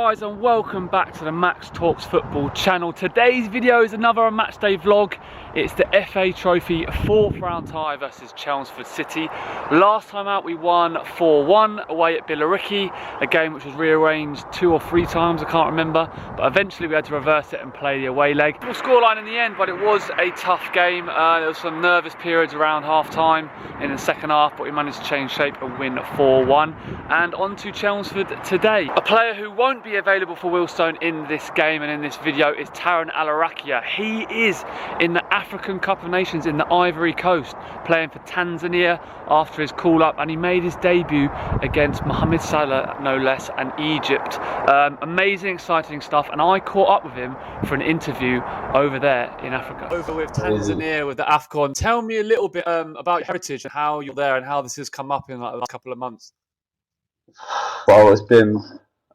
guys, and welcome back to the Max Talks Football channel. Today's video is another Matchday vlog. It's the FA Trophy 4th round tie versus Chelmsford City. Last time out we won 4-1 away at Billericay, a game which was rearranged 2 or 3 times, I can't remember, but eventually we had to reverse it and play the away leg. Full scoreline in the end, but it was a tough game. There was some nervous periods around half time in the second half, but we managed to change shape and win 4-1. And on to Chelmsford today. A player who won't be available for Wealdstone in this game and in this video is Taran Alarakia. He is in the African Cup of Nations in the Ivory Coast, playing for Tanzania after his call-up, and he made his debut against Mohamed Salah, no less, and Egypt. Amazing, exciting stuff, and I caught up with him for an interview over there in Africa. Over with Tanzania, with the AFCON. Tell me a little bit about your heritage and how you're there and how this has come up in like the last couple of months. Well, it's been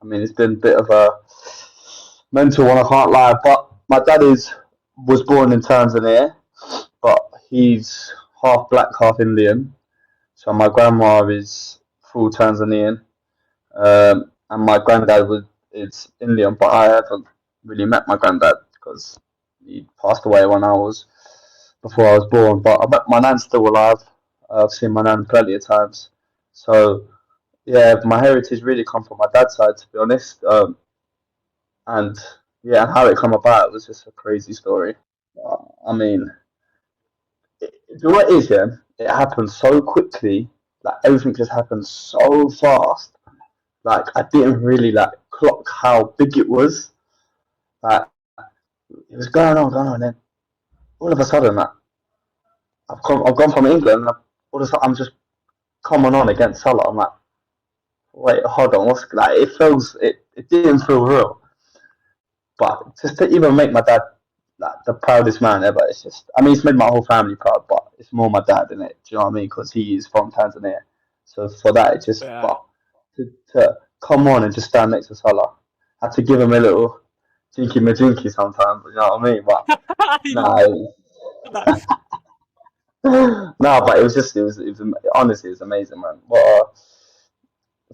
a bit of a mental one, I can't lie, but my dad was born in Tanzania, but he's half black, half Indian. So my grandma is full Tanzanian, and my granddad is Indian, but I haven't really met my granddad because he passed away before I was born. But I met my nan still alive. I've seen my nan plenty of times. So yeah, my heritage really come from my dad's side, to be honest. And how it come about was just a crazy story. I mean, what it is, yeah, it happened so quickly. Like everything just happened so fast. Like I didn't really clock how big it was. Like it was going on, and then all of a sudden, I've gone from England. All of a sudden, I'm just coming on against Salah. I'm like, wait, hold on, it didn't feel real. But just to even make my dad the proudest man ever, it's just, it's made my whole family proud, but it's more my dad, isn't it? Do you know what I mean? Because he is from Tanzania. So for that, it just, to come on and just stand next to Salah, I had to give him a little jinky majinky sometimes, you know what I mean? But but it was honestly, it was amazing, man.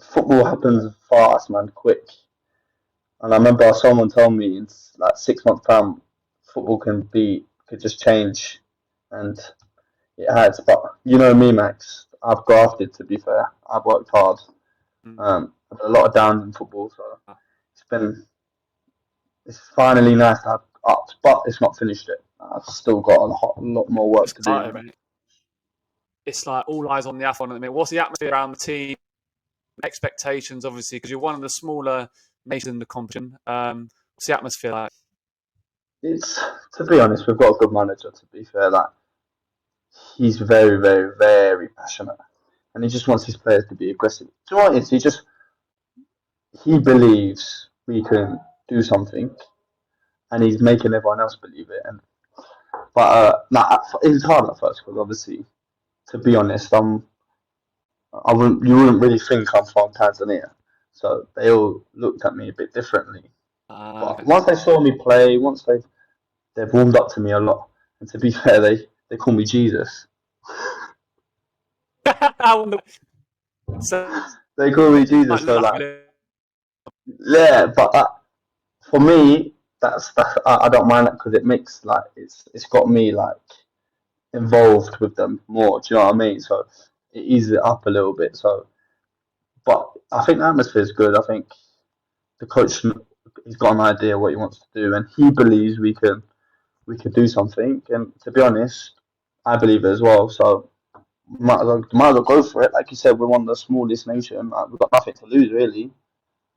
Football happens fast, man, quick. And I remember someone told me in 6 months' time, football could just change, and it has. But you know me, Max. I've grafted. To be fair, I've worked hard. I've had a lot of downs in football, so it's finally nice to have ups, but it's not finished yet. I've still got a lot more work to do. Right. It's like all eyes on the AFCON at the minute. What's the atmosphere around the team? Expectations, obviously, because you're one of the smaller nations in the competition. What's the atmosphere like? It's, to be honest, we've got a good manager. To be fair, he's very, very, very passionate, and he just wants his players to be aggressive. Do you know what it is? He believes we can do something, and he's making everyone else believe it. But it's hard at first because, obviously, to be honest, you wouldn't really think I'm from Tanzania, so they all looked at me a bit differently. But once they saw me play, once they've warmed up to me a lot, and to be fair, they call me Jesus. So, they call me Jesus. But for me, I don't mind that because it makes it's got me involved with them more. Do you know what I mean? So it eases it up a little bit. So, but I think the atmosphere is good. I think the coach, he's got an idea what he wants to do, and he believes we can do something. And to be honest, I believe it as well. So might as well go for it. Like you said, we're one of the smallest nations. We've got nothing to lose really.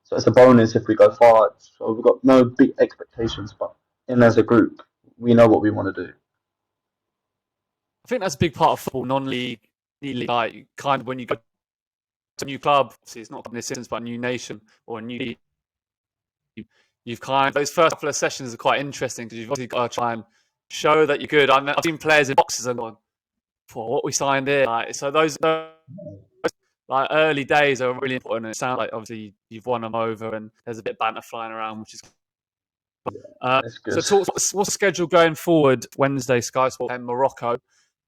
So it's a bonus if we go far. So we've got no big expectations, but as a group, we know what we want to do. I think that's a big part of football, non-league, like kind of when you go to a new club, see, it's not in this instance, but a new nation or a new league. You've those first couple of sessions are quite interesting because you've obviously got to try and show that you're good. I've seen players in boxes and gone, for what we signed here. So those early days are really important. And it sounds like obviously you've won them over, and there's a bit of banter flying around, which is good. So what's the schedule going forward? Wednesday, Sky Sport and Morocco.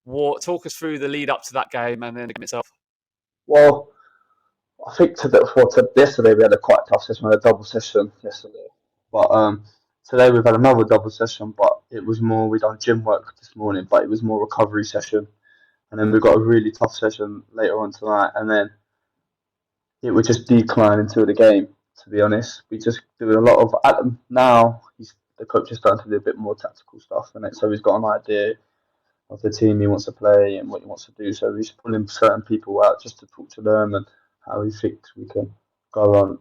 Talk us through the lead up to that game and then the game itself. Well, I think yesterday we had a quite tough session. We had a double session yesterday, but today we've had another double session. But it was more we done gym work this morning, but it was more recovery session. And then we've got a really tough session later on tonight, and then it would just decline until the game. To be honest, we just do a lot of now. The coach is starting to do a bit more tactical stuff, and so he's got an idea of the team he wants to play and what he wants to do. So he's pulling certain people out just to talk to them and how he thinks we can go on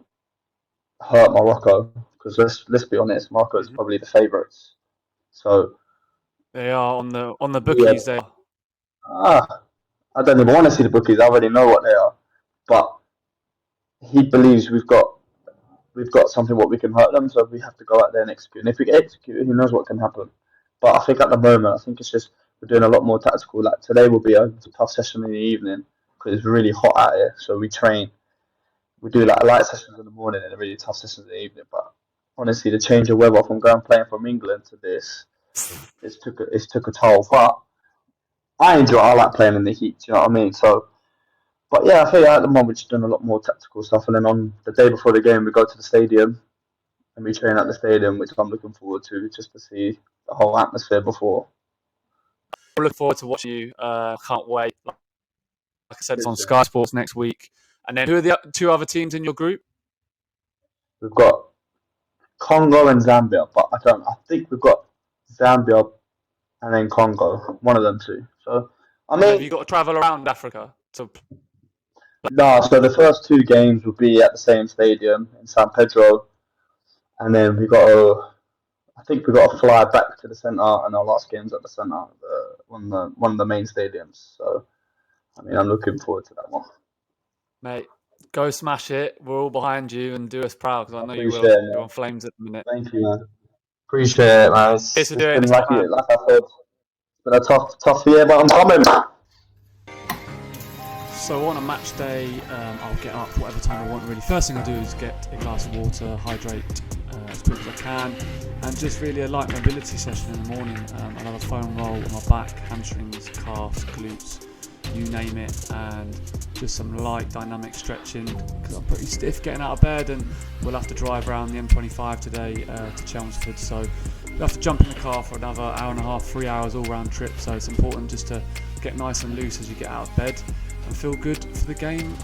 hurt Morocco. Because let's be honest, Morocco is probably the favourites. So they are on the bookies. Yeah. I don't even want to see the bookies. I already know what they are, but he believes we've got something what we can hurt them. So we have to go out there and execute. And if we get executed, who knows what can happen. But I think at the moment, it's just we're doing a lot more tactical. Like today will be a tough session in the evening because it's really hot out here. So we train. We do like light sessions in the morning and a really tough sessions in the evening. But honestly, the change of weather from playing from England to this, it's took a toll. But I enjoy it. I like playing in the heat. Do you know what I mean? So, but yeah, I think at the moment we're just doing a lot more tactical stuff. And then on the day before the game, we go to the stadium and we train at the stadium, which I'm looking forward to, just to see the whole atmosphere before. I look forward to watching you. Can't wait. Like I said, it's on Sky Sports next week. And then who are the two other teams in your group? We've got Congo and Zambia, but I think we've got Zambia and then Congo, one of them two. So have you got to travel around Africa? No, so the first two games will be at the same stadium in San Pedro, and then I think we got to fly back to the centre, and our last game's at the centre, one of the main stadiums. So, I'm looking forward to that one. Mate, go smash it. We're all behind you and do us proud because I know you will. You're on flames at the minute. Thank you, man. Appreciate it, man. It's been like I said, it's been a tough year, but I'm coming. So on a match day, I'll get up whatever time I want really. First thing I do is get a glass of water, hydrate as quick as I can, and just really a light mobility session in the morning. I'll have a foam roll on my back, hamstrings, calves, glutes, you name it, and just some light dynamic stretching because I'm pretty stiff getting out of bed, and we'll have to drive around the M25 today to Chelmsford, so we'll have to jump in the car for another hour and a half, 3 hours all round trip, so it's important just to get nice and loose as you get out of bed and feel good for the game.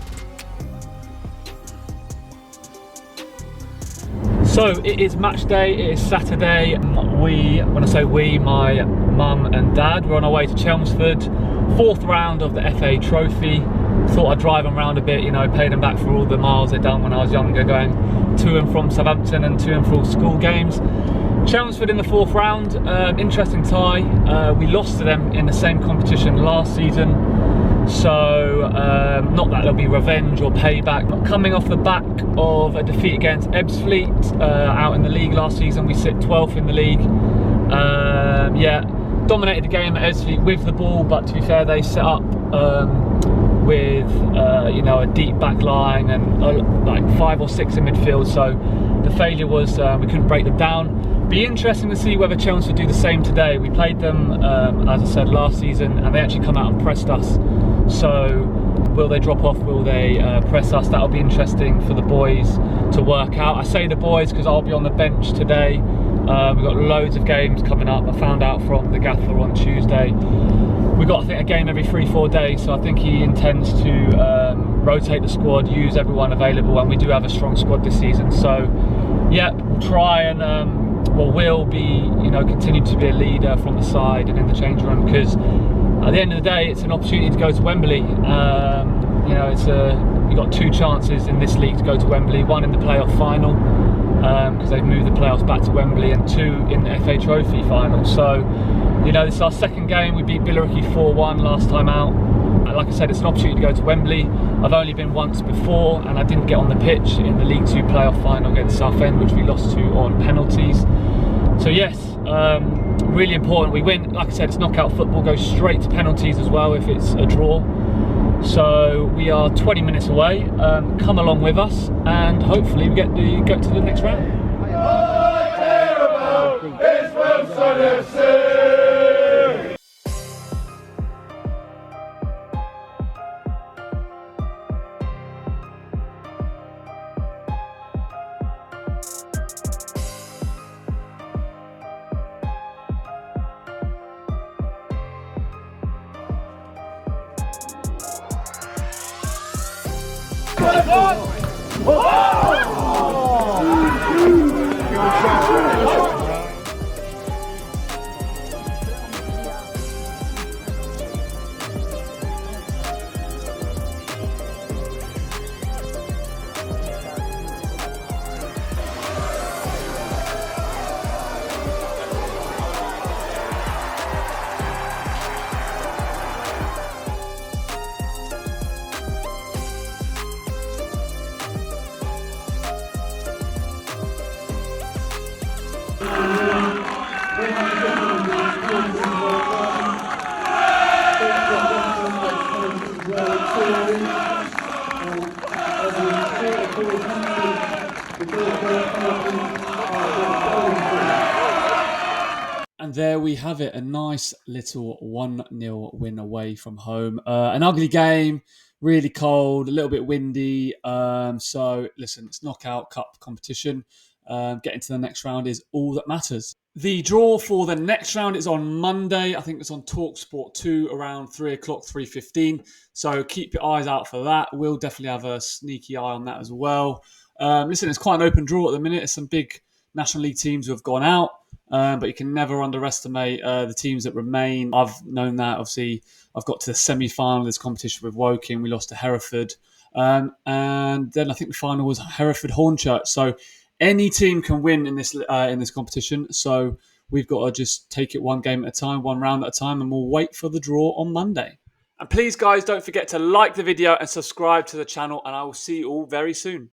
So it is match day, it is Saturday. When I say we, my mum and dad, we're on our way to Chelmsford, 4th round of the FA Trophy. Thought I'd drive them around a bit, pay them back for all the miles they'd done when I was younger, going to and from Southampton and to and from school games. Chelmsford in the 4th round, interesting tie. We lost to them in the same competition last season. So, not that there'll be revenge or payback, but coming off the back of a defeat against Ebbsfleet out in the league last season, we sit 12th in the league. Dominated the game at Ebbsfleet with the ball, but to be fair, they set up with a deep back line and like 5 or 6 in midfield. So the failure was we couldn't break them down. Be interesting to see whether Chelmsford do the same today. We played them, as I said, last season, and they actually come out and pressed us. So will they drop off? Will they press us? That'll be interesting for the boys to work out. I say the boys because I'll be on the bench today. We've got loads of games coming up. I found out from the gaffer on Tuesday. We've got, I think, a game every 3-4 days, so I think he intends to rotate the squad, use everyone available, and we do have a strong squad this season. So, yeah, we'll try and we'll be, continue to be a leader from the side and in the change room, because at the end of the day, it's an opportunity to go to Wembley. You've got 2 chances in this league to go to Wembley, one in the playoff final, because they've moved the playoffs back to Wembley, and 2 in the FA Trophy final. So, this is our second game. We beat Billericay 4-1 last time out. Like I said, it's an opportunity to go to Wembley. I've only been once before, and I didn't get on the pitch in the League 2 playoff final against Southend, which we lost to on penalties. So yes, really important we win. Like I said, it's knockout football, goes straight to penalties as well if it's a draw. So we are 20 minutes away. Come along with us, and hopefully we get to go to the next round. And there we have it, a nice little 1-0 win away from home. An ugly game, really cold, a little bit windy. So listen, it's knockout cup competition. Getting to the next round is all that matters. The draw for the next round is on Monday. I think it's on TalkSport 2 around 3 o'clock, 3:15. So keep your eyes out for that. We'll definitely have a sneaky eye on that as well. Listen, it's quite an open draw at the minute. There's some big National League teams who have gone out. But you can never underestimate the teams that remain. I've known that. Obviously, I've got to the semi-final of this competition with Woking. We lost to Hereford. And then I think the final was Hereford-Hornchurch. So any team can win in this competition. So we've got to just take it one game at a time, one round at a time, and we'll wait for the draw on Monday. And please, guys, don't forget to like the video and subscribe to the channel, and I will see you all very soon.